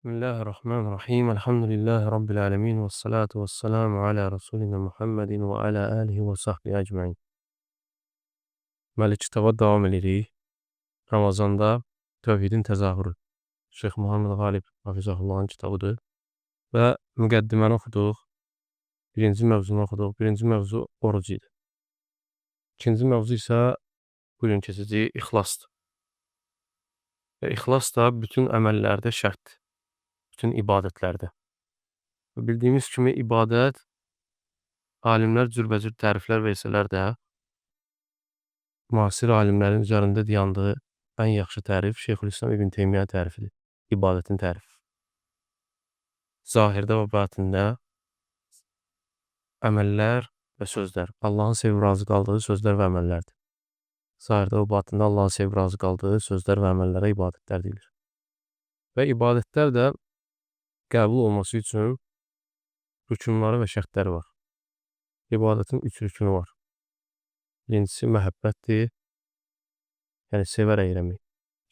Bismillahirrahmanirrahim. Elhamdülillahi Rabbil alemin. Və salatu və salamu alə Rasulina Muhammedin və alə alihi və sahbihi əcmain. Deməli, kitaba davam edirik. Ramazanda Tövhidin təzahürü. Şeyx Muhammed Qalib Hafizahullahın kitabıdır. Və müqəddiməni oxuduq. Birinci mövzunu oxuduq. Birinci mövzu oruc idi. İkinci mövzu isə bugün keçəcək ixlasdır. Və ixlas da bütün əməllərdə şərtdir. Bütün ibadətlərdə. Və bildiyimiz kimi ibadət alimlər cürbəcür təriflər versələr də müasir alimlərin üzərində dayandığı ən yaxşı tərif Şeyxülislam İbn Teymiyyə tərifidir. İbadətin tərifi. Zahirdə və batində əməllər və sözlər. Allahın sevib razı qaldığı sözlər və əməllərdir. Zahirdə və batında Allahın sevib razı qaldığı sözlər və əməllərə ibadətlər deyilir. Və ibadətlər də qəbul olması üçün rükunları və şərtləri var. İbadətin 3 rükünü var. Birincisi məhəbbətdir, yəni sevərək eləmək.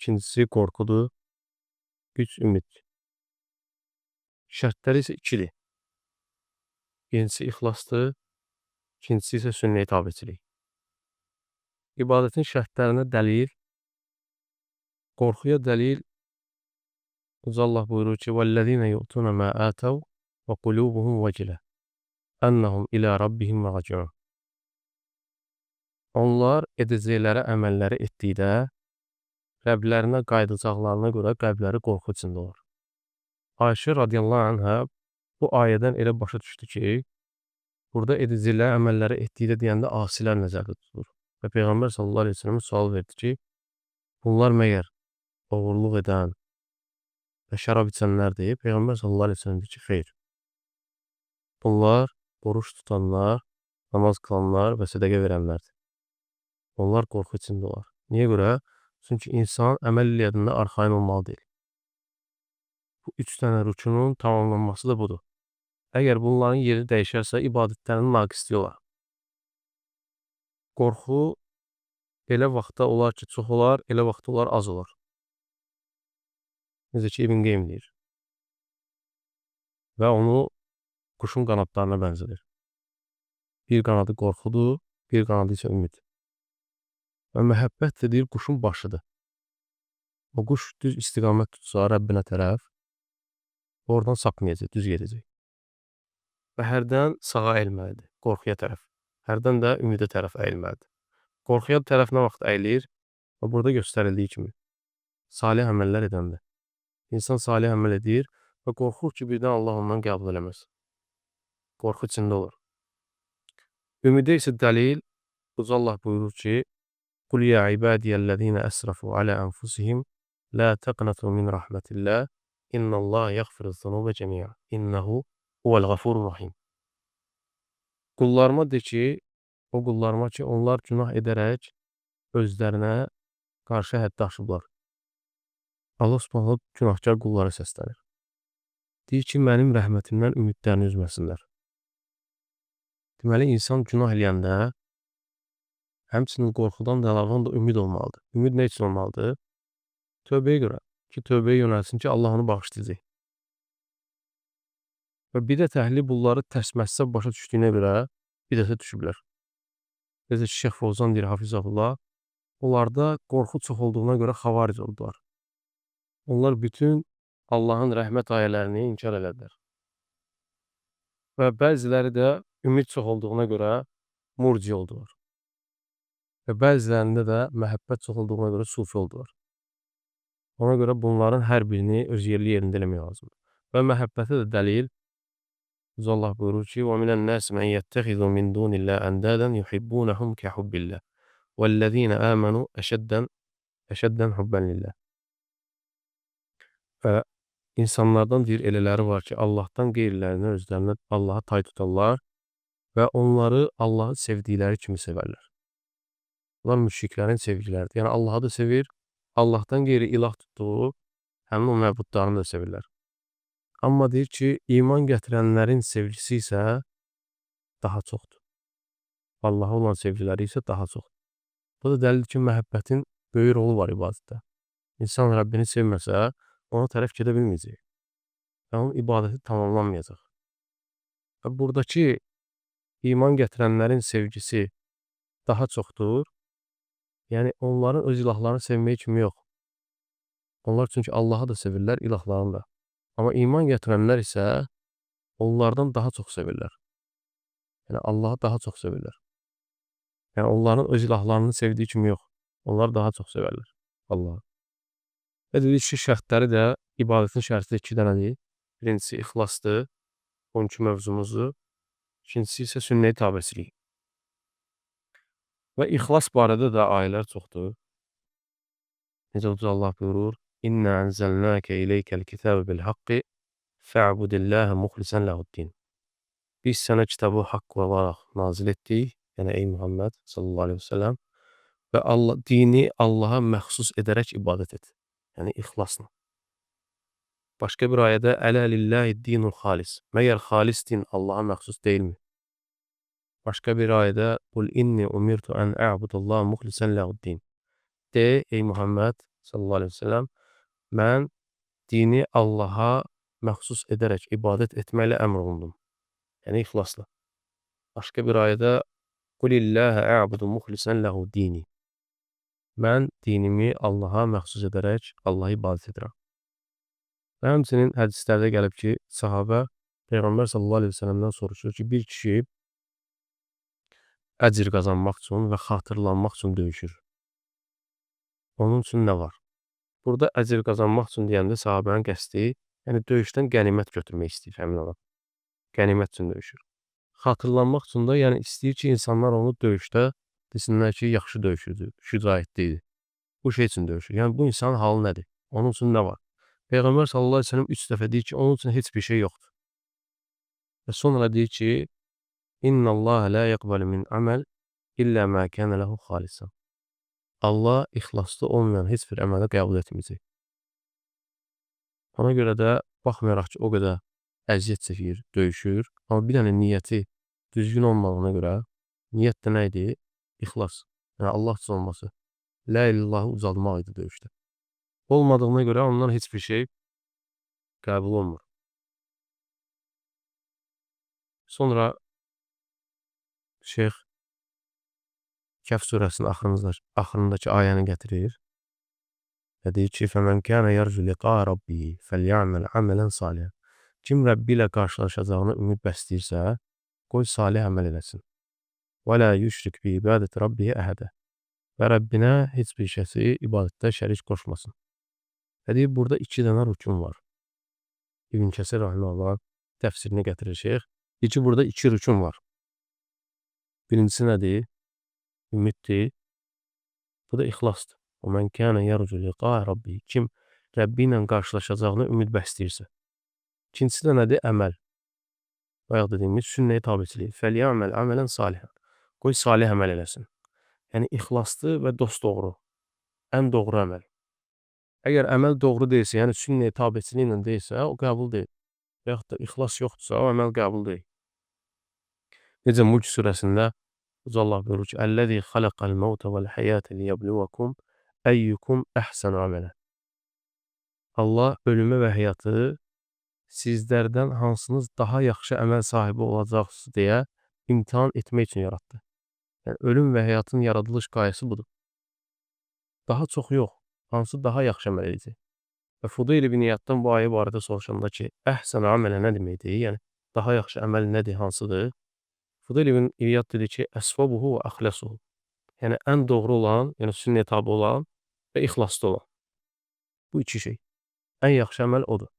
İkincisi qorxudur, 3 ümiddir. Şərtləri isə 2-dir. Birincisi ixlasdır, ikincisi isə sünnə-i tabiçilik. İbadətin şərtlərinə dəlil, qorxuya dəlil Uca Allah buyurur ki: "Vəllezîne yu'tûne mâ âtev və qulûbuhum vecilə ennehum ilâ rabbihim râciûn." Onlar edəcəkləri əməlləri etdikdə Rəblərinə qayıdacaqlarına görə qəlbləri qorxu içində olur. Ayşə radiyallahu anhə bu ayədən elə başa düşdü ki, burada edəcəkləri əməlləri etdikdə deyəndə asilər nəzərdə tutulur. Və Peyğəmbər sallallahu əleyhi və səlləm sual verdi ki, bunlar məgər oğurluq edən və şərab içənlərdir? Peyğəmbər sallallahu əleyhi və səlləm dedi ki, xeyr. Bunlar oruç tutanlar, namaz qılanlar və sədəqə verənlərdir. Onlar qorxu içində olar. Niyə görə? Çünki insan əməl eləyəndə arxayın olmalı deyil. Bu 3 dənə rükunun tamamlanması da budur. Əgər bunların yeri dəyişərsə, ibadətlərin naqisliyi olar. Qorxu elə vaxtda olar ki, çox olar, elə vaxtda olar, az olar. Necə ki, İbn Qeym deyir. Və onu quşun qanadlarına bənzədir. Bir qanadı qorxudur, bir qanadı isə ümid. Və məhəbbət də deyir, quşun başıdır. O quş düz istiqamət tutsa Rəbbinə tərəf, oradan sapmayacaq, düz gedəcək. Və hərdən sağa əyilməlidir, qorxuya tərəf. Hərdən də ümidə tərəf əyilməlidir. Qorxuya tərəf nə vaxt əyilir? Və burada göstərildiyi kimi. Salih əməllər edəndə. İnsan salih əməl edir və qorxur ki, birdən Allah ondan qəbul eləməz. Qorxu içində olur. Ümidə isə dəlil, Uca Allah buyurur ki, "Qul ya ibadiyellezine esrafu ala enfusihim la taqnatu min rahmetillah. İnnallah yaghfiruz-zunuba cemi'a. İnnehu huvel gafurur rahim." Qullarıma de ki, o qullarıma ki, onlar günah edərək özlərinə qarşı həddi aşıblar. Allah Subhanahu günahkar qullara səslənir. Deyir ki, mənim rəhmətimdən ümidlərini üzməsinlər. Deməli, insan günah eləyəndə həmçinin qorxudan da əlavən də ümid olmalıdır. Ümid nə üçün olmalıdır? Tövbəyə görə. Ki, tövbəyə yönəlsin ki, Allah onu bağışlayacaq. Və bidət əhli bunları tərs-məsəl başa düşdüyünə görə bidətə düşüblər. Necə ki, Şeyx Fovzan deyir, Hafizahullah, onlarda qorxu çox olduğuna görə xavaric oldular. Onlar bütün Allahın rəhmət ayələrini inkar elədilər. Və bəziləri də ümid çox olduğuna görə murci oldular. Və bəzilərində də məhəbbət çox olduğuna görə sufi oldular. Ona görə bunların hər birini öz yerli yerində eləmək lazımdır. Və məhəbbətə də dəlil Uca Allah buyurur ki, وَمِنَ النَّاسِ مَنْ يَتَّخِذُ مِنْ دُونِ اللّٰهِ أَنْدَادًا يُحِبُّونَهُمْ كَحُبِّ اللّٰهِ وَالَّذ۪ينَ آمَنُوا أَشَدًّا حُبًّا لِلّٰهِ. Və insanlardan deyir, elələri var ki, Allahdan qeyrilərini özlərinə Allaha tay tutarlar və onları Allahı sevdikləri kimi sevərlər. Bunlar müşriklərin sevgiləridir. Yəni Allahı da sevir, Allahdan qeyri ilah tutduğu həmin o məbudlarını da sevirlər. Amma deyir ki, iman gətirənlərin sevgisi isə daha çoxdur. Allaha olan sevgiləri isə daha çoxdur. Bu da dəlildir ki, məhəbbətin böyük rolu var ibadətdə. İnsan Rəbbini sevməsə, ona tərəf gedə bilməyəcək. onun ibadəti tamamlanmayacaq. Və buradakı iman gətirənlərin sevgisi daha çoxdur. Yəni onların öz ilahlarını sevməyi kimi yox. Onlar çünki Allahı da sevirlər, ilahlarını da. Amma iman gətirənlər isə onlardan daha çox sevirlər. Yəni Allahı daha çox sevirlər. Yəni onların öz ilahlarını sevdiyi kimi yox. Onlar daha çox sevərlər Allahı. Və dedik ki, şərtləri də ibadətin şərti 2 dənədir. Birincisi ixlasdır. 12 mövzumuzu. İkincisi isə sünnə-i tabeçilik. Və ixlas barədə də ayələr çoxdur. Necə Uca Allah buyurur: "İnna enzelnake ileykəl kitabe bil haqqi fa'budillaha muxlisan lehu'd-din." Biz sənə kitabı haqq olaraq nazil etdik. Yəni ey Muhammed sallallahu əleyhi və səlləm və dini Allaha məxsus edərək ibadət et. Yəni ixlasla. Başqa bir ayədə "Ələ lillahi-d-dinul xalis." Məgər xalis din Allaha məxsus deyilmi? Başqa bir ayədə "Qul inni umirtu an a'budallaha muxlisan lehu'd-din." De, ey Muhammed sallallahu əleyhi və səlləm, mən dini Allaha məxsus edərək ibadət etməklə əmr olundum. Yəni ixlasla. Başqa bir ayədə "Qulillaha a'budu muxlisan lehu dini." Mən dinimi Allaha məxsus edərək Allaha ibadət edirəm. Və həmçinin hədislərdə gəlib ki, sahabə Peyğəmbər sallallahu əleyhi və səlləmdən soruşur ki, bir kişi əcr qazanmaq üçün və xatırlanmaq üçün döyüşür. Onun üçün nə var? Burada əcr qazanmaq üçün deyəndə sahabənin qəsdi, yəni döyüşdən qənimət götürmək istəyir həmin adam. Qənimət üçün döyüşür. Xatırlanmaq üçün də yəni istəyir ki, insanlar onu döyüşdə desinlər ki, yaxşı döyüşürdü, şücaətli idi. Bu şey üçün döyüşür. Yəni bu insanın halı nədir? Onun üçün nə var? Peyğəmbər sallallahu əleyhi və səlləm 3 dəfə deyir ki, onun üçün heç bir şey yoxdur. Və sonra deyir ki, "İnnallaha la yaqbalu min amal illa ma kana lahu xalisan." Allah ixlaslı olmayan heç bir əməli qəbul etməyəcək. Ona görə də baxmayaraq ki, o qədər əziyyət çəkir, döyüşür, amma bir dənə niyyəti düzgün olmadığına görə, niyyət də nə idi? İxlas. Yəni Allah üçün olması. La ilahı ucalmaq idi döyüşdə. Olmadığına görə ondan heç bir şey qəbul olmur. Sonra Şeyx Kəhf surəsinin axırındakı ayəni gətirir. Və deyir ki, "Fəmən kânə yarcu liqaa rabbihi fəlyə'məl əmələn salihan." Kim Rəbbi ilə qarşılaşacağını ümid bəsləyirsə, qoy salih əməl eləsin. "Və la yüşrik bi ibadəti rabbihi əhədə." Və Rəbbinə heç bir kəsi ibadətdə şərik qoşmasın. Və deyir, burada 2 dənə rükun var. İbn Kəsir rahimehullah təfsirini gətirir şeyx. Deyir ki, burada 2 rükun var. Birincisi nədir? Ümiddir. Bu da ixlasdır. "O mən kânə yarcu liqaa rabbihi." Kim Rəbbi ilə qarşılaşacağını ümid bəsləyirsə. İkincisi də nədir? Əməl. Bayaq dediyimiz sünnə-i tabeçilik. "Fəlyə'məl əmələn salihan." Qoy salih əməl eləsin. Yəni ixlaslı və dosdoğru. Ən doğru əməl. Əgər əməl doğru deyilsə, yəni sünnə-i tabeçiliklə deyilsə, o qəbul deyil. Və yaxud da ixlas yoxdursa, o əməl qəbul deyil. Necə Mulk surəsində Uca Allah buyurur ki, "Əlləzi xalaqal mauta vel hayata liyəbluvakum əyyukum əhsanu əmələ." Allah ölümü və həyatı sizlərdən hansınız daha yaxşı əməl sahibi olacaqsınız deyə imtihan etmək üçün yaratdı. Yəni ölüm və həyatın yaradılış qayəsi budur. Daha çox yox, hansı daha yaxşı əməl edəcək. Və Fudayl ibn İyaddan bu ayə barədə soruşanda ki, əhsən əmələ nə deməkdir? Yəni daha yaxşı əməl nədir, hansıdır? Fudayl ibn İyad dedi ki, əsvabuhu və əxləsuhu. Yəni ən doğru olan, yəni sünnəyə tabe olan və ixlaslı olan. Bu 2 şey. Ən yaxşı əməl odur.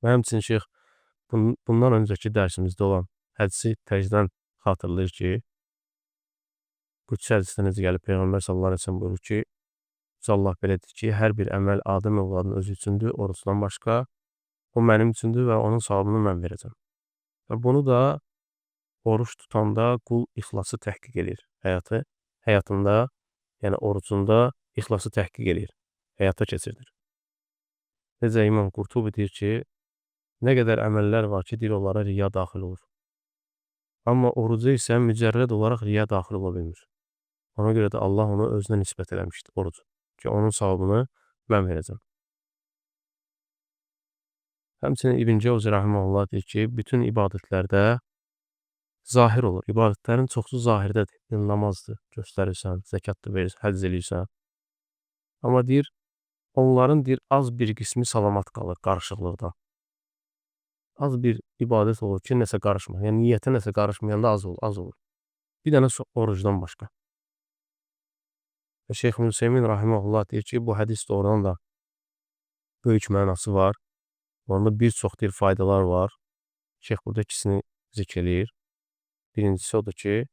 Və həmçinin şeyx bundan öncəki dərsimizdə olan hədisi təcdən xatırlayır ki, Qudsi hədisdə necə gəlib Peyğəmbər sallallahu əleyhi və səlləm buyurur ki, Allah belə deyir ki, hər bir əməl Adəm övladının özü üçündür, orucdan başqa, o mənim üçündür və onun savabını mən verəcəm. Və bunu da oruç tutanda qul ixlası təhqiq edir. Həyatında, yəni orucunda ixlası təhqiq edir, həyata keçirilir. Necə İmam Qurtubi deyir ki, nə qədər əməllər var ki, deyir, onlara riya daxil olur. Amma oruca isə mücərrəd olaraq riya daxil ola bilmir. Ona görə də Allah onu özünə nisbət eləmişdir, oruc. Ki, onun savabını mən verəcəm. Həmçinin İbn Cəvzi rəhməhullah deyir ki, bütün ibadətlərdə zahir olur. İbadətlərin çoxsu zahirdədir. Yəni, namazdır, göstərirsən, zəkatdır verirsən, həcc eləyirsən. Amma deyir, onların deyir, az bir qismi salamat qalır qarışıqlıqdan. Az bir ibadət olur ki, nəsə qarışmır. Yəni, niyyətə nəsə qarışmayanda az olur. Bir dənə orucdan başqa. Və Şeyx Hüseymin rahimehullah deyir ki, bu hədis doğrudan da böyük mənası var. Onda bir çox deyir faydalar var. Şeyx burada ikisini zikr eləyir. Birincisi odur ki,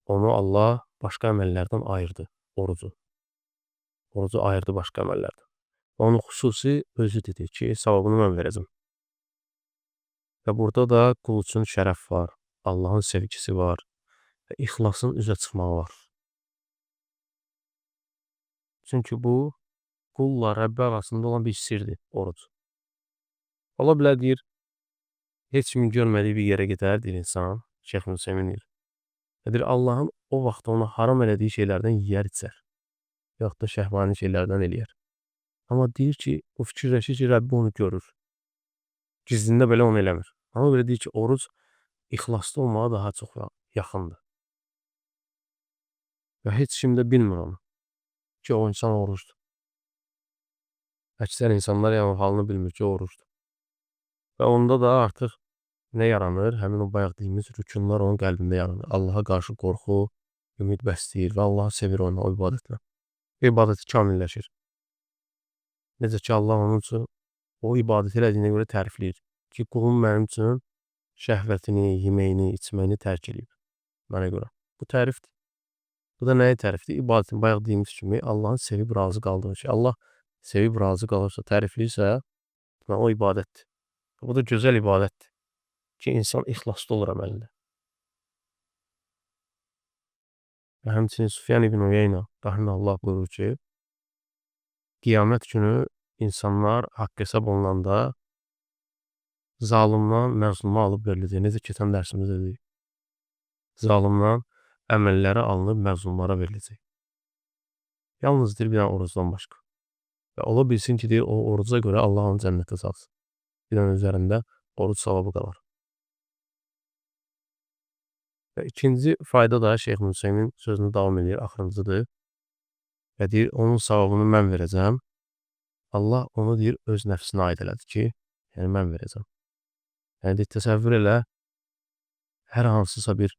onu Allah başqa əməllərdən ayırdı, orucu. Orucu ayırdı başqa əməllərdən. Onun xüsusi özü dedi ki, savabını mən verəcəm. Və burada da qul üçün şərəf var, Allahın sevgisi var və ixlasın üzə çıxmağı var. Çünki bu, qulla Rəbbi arasında olan bir sirdir, oruc. Ola bilər deyir, heç kimin görmədiyi bir yerə gedər, deyir insan, Şeyx Hüseymin deyir. Deyir, Allahın o vaxt ona haram elədiyi şeylərdən yiyər içər. Yaxud da şəhvani şeylərdən eləyər. Amma deyir ki, o fikirləşir ki, Rəbbi onu görür. Gizlində belə onu eləmir. Amma belə deyir ki, oruc ixlaslı olmağa daha çox yaxındır. Və heç kim də bilmir onu ki, o insan orucdur. Əksər insanlar yəni halını bilmir ki, orucdur. Və onda da artıq nə yaranır? Həmin o bayaq deyimiz rükunlar onun qəlbində yaranır. Allaha qarşı qorxu, ümid bəsləyir və Allahı sevir o ibadətlə. İbadəti kamilləşir. Necə ki, Allah onun üçün o ibadət elədiyinə görə tərifləyir ki, qulum mənim üçün şəhvətini, yeməyini, içməyini tərk edib mənə görə. Bu tərifdir. Bu da nəyə tərifdir? İbadətin bayaq deyimiz kimi Allahın sevib razı qaldığı şey. Allah sevib razı qalırsa, tərifləyirsə, o ibadətdir. Bu da gözəl ibadətdir ki, insan ixlaslı olur əməlində. Və həmçinin Süfyan ibn Uyeyna rahimehullah buyurur ki, qiyamət günü insanlar haqq hesab olunanda zalimdan məzluma alıb veriləcək. Necə keçən dərsimizdə dedik. Zalimdan əməlləri alınıb məzlumlara veriləcək. Yalnız deyir, bir dənə orucdan başqa. Və ola bilsin ki, deyir, o oruca görə Allah onu cənnətə salsın. Bir dənə üzərində oruc savabı qalar. Və ikinci fayda da Şeyx Hüseymin sözünü davam edir, axırıncıdır. Və deyir, onun savabını mən verəcəm. Allah onu deyir, öz nəfsinə aid elədi ki, yəni mən verəcəm. Yəni deyir, təsəvvür elə, hər hansısa bir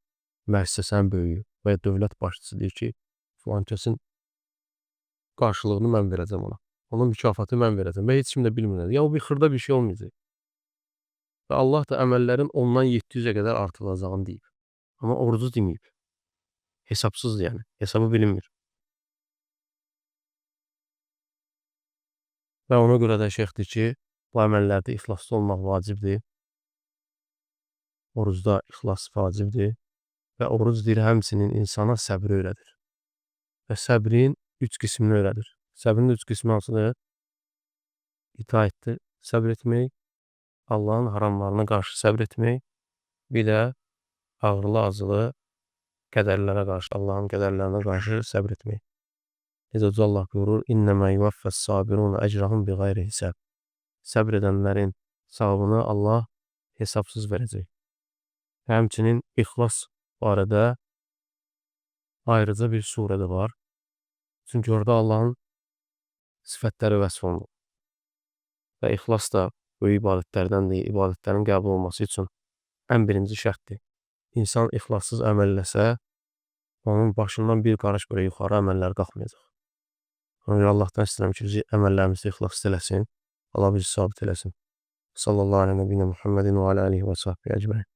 müəssisənin böyüyü və ya dövlət başçısı deyir ki, filankəsin qarşılığını mən verəcəm ona. Onun mükafatı mən verəcəm və heç kim də bilmir. Ya o bir xırda bir şey olmayacaq. Və Allah da əməllərin ondan 700-ə qədər artırılacağını deyib. Amma orucu deməyib. Hesabsızdır yəni. Hesabı bilinmir. Və ona görə də şeyxdir ki, bu əməllərdə ixlaslı olmaq vacibdir. Orucda ixlas vacibdir. Və oruc deyir, həmçinin insana səbri öyrədir. Və səbrin 3 qismini öyrədir. Səbrin 3 qismi hansıdır? İtaətdir, səbr etmək, Allahın haramlarına qarşı səbr etmək, bir də ağırlı acılı qədərlərə qarşı, Allahın qədərlərinə qarşı səbr etmək. Necə Allah buyurur, İnnəmə yuvaffəs sabirun əcrahum bi qayri hisab. Səbr edənlərin savabını Allah hesabsız verəcək. Həmçinin ixlas barədə ayrıca bir surə də var. Çünki orada Allahın sifətləri vəsf olunur. Və ixlas da böyük ibadətlərdəndir. İbadətlərin qəbul olması üçün ən birinci şərtdir. İnsan ixlassız əməl eləsə, onun başından bir qarış belə yuxarı əməllər qalxmayacaq. Ona görə Allahdan istəyirəm ki, bizi əməllərimizi ixlaslı eləsin. Allah bizi sabit eləsin. Sallallahu aleyhi və Muhammedin və alə alihi və sahbihi əcməin.